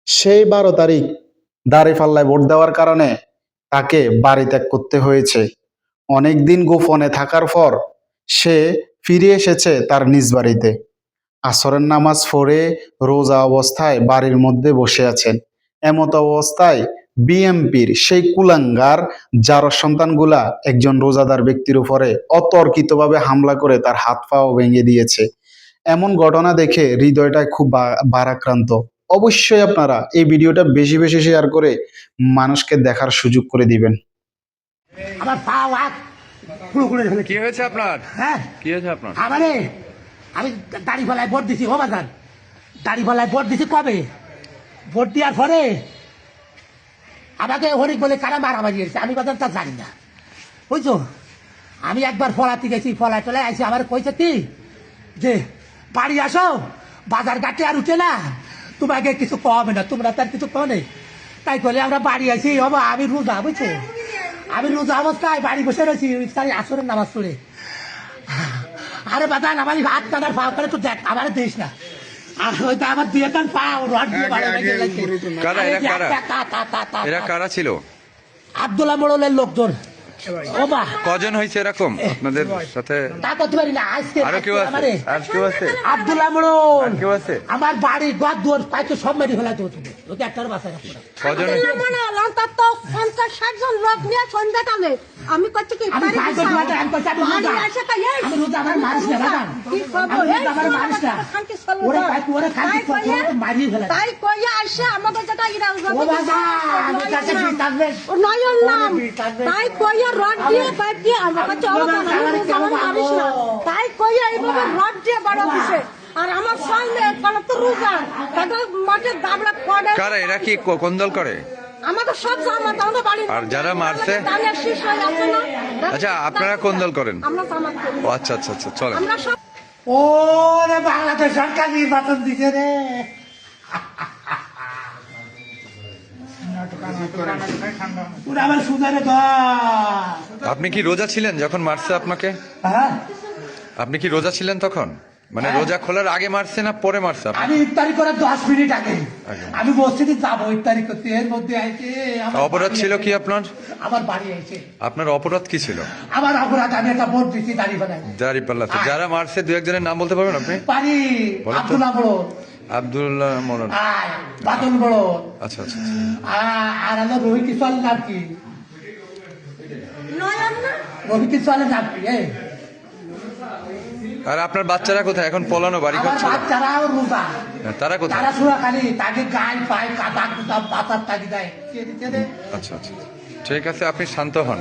সেই ১২ তারিখ দাঁড়িপাল্লায় ভোট দেওয়ার কারণে তাকে বাড়ি ত্যাগ করতে হয়েছে। অনেকদিন গোপনে থাকার পর সে ফিরে এসেছে তার নিজ বাড়িতে। আসরের নামাজ পড়ে রোজা অবস্থায় বাড়ির মধ্যে বসে আছেন। এমত অবস্থায় বিএনপির সেই কুলাঙ্গার জারজ সন্তানগুলা একজন রোজাদার ব্যক্তির উপরে অতর্কিতভাবে হামলা করে তার হাত পাও ভেঙে দিয়েছে। এমন ঘটনা দেখে হৃদয়টা খুব ভারাক্রান্ত। অবশ্যই আপনারা এই ভিডিওটা বেশি বেশি শেয়ার করে মানুষকে দেখার সুযোগ করে দিবেন। আমার পা হাত পুরো খুলে ফেলে। কি হয়েছে আপনার? হ্যাঁ, কি হয়েছে আপনার? আমারে আমি দাড়িপাল্লায় ভোট দিছি। ও বাজান, দাড়িপাল্লায় ভোট দিছি কবে? ভোট দেওয়ার পরে আমাকে হরিক বলে কারা মারামারি হয়েছে, আমি বাজান তা জানি না, বুঝছো? আমি একবার ফলাতে গেছি, ফলায় টলায় আইসি। আমার কইছে কি যে বাড়ি আসো, বাজার ঘাটে আর উঠে না, তোমাকে কিছু কমে না, তোমরা তার কিছু কমে। তাই বলে আমরা বাড়ি আইসি। বাবা আমি রোজা, বুঝছো? আমি রোজা অবস্থায় বাড়ি বসে রয়েছি ইফতারি আসরের নামাজ পড়ে। আরে বাদান, আমার হাত কাটার পাও করে তো দেখ, আমার দিস না। আর ওইটা আমার দিয়ে কান পাও রড দিয়ে বাড়ি লাগছে। কারা এরা? এরা কারা ছিল? আব্দুল্লাহ মোড়লের লোকজন। ও বা কজন হয়েছে এরকম আপনাদের সাথে? তা করতে পারি না। আজকে আরো কেউ আছে? আর কেউ আছে? আব্দুল্লাহ মোড়ল আর কেউ আছে? আমার বাড়ি ঘর দুয়ার পাইতো সব মেরে ফেলাতে হতো। ওকে একটার বাসায় রাখবো না। কজন? অন্তত ৫০-৬০ জন লোক নিয়ে সন্ধ্যাকালে আমি করছি কি আমি সাহায্য করতে আমি করছি, আমি রোজা। আমি রোজা, আমার মানুষ না বাগান। আমি রোজা, আমার মানুষ না। ওরা খাইতে, ওরা খাইতে, ওরা তো মারিয়ে ফেলে। তাই কইয়া আসে আমাকে যেটা ইরা ও বাবা, আমি কাছে বিট আসবে। নয়ন নাম তাই কইয়া রড দিয়ে পাইপ দিয়ে আমাকে মারিস না। তাই কইয়া এইভাবে রড দিয়ে বড় দিছে। আর আমার সঙ্গে কালো তো রোজা তাদের মাঠে দাবড়া করে। কারা এরা? কি কোন দল করে? আমাকে সব জামাত আমাদের বাড়ি। আর যারা মারছে? দানের শীষ হয়ে আছে না। আচ্ছা, আপনারা কোন দল করেন? আমরা জামাত করি। ও আচ্ছা আচ্ছা আচ্ছা, চলেন। আমরা সব ও রে, বাংলাদেশ সরকার নির্বাচন দিছে রে। ওরা আবার সুদারে ধর। আপনি কি রোজা ছিলেন যখন মারছে আপনাকে? হ্যাঁ, আপনি কি রোজা ছিলেন তখন? মানে রোজা খোলার আগে মারছে না পরে মারছে আপনি? আমি ইফতারি করে 10 মিনিট আগে আগে। আমি মসজিদে যাবো ইফতারি করতে, এর মধ্যে আইছে আমার অপরাধ বাড়ি ছিল আইছে। কি আপনার? আমার বাড়ি আইছে। আপনার অপরাধ কি ছিল? আমার অপরাধ, আমি একটা ভোট দিচ্ছি দাঁড়িয়ে দাঁড়িপাল্লাতে যারা মারছে দু একজনের নাম বলতে পারবেন আপনি? পারি। বলেন তো। আব্দুল্লাহ বড়, আব্দুল্লাহ মোড়ল। বাদল বড়, আচ্ছা আচ্ছা আচ্ছা। আর আমার রোহিত চলের নাম কি? নয়ন না রোহিত চলের নাম কি? আর আপনার বাচ্চারা কোথায় এখন? পলানো বাড়ি আমার করছে? বাচ্চারাও রোজা, তারা কোথায়? তারা সুরাখালি, তাকে গায়ে পায়ে কাদা কুদা পাতার তাগি দেয়। কে দিতে রে? আচ্ছা আচ্ছা, ঠিক আছে, আপনি শান্ত হন।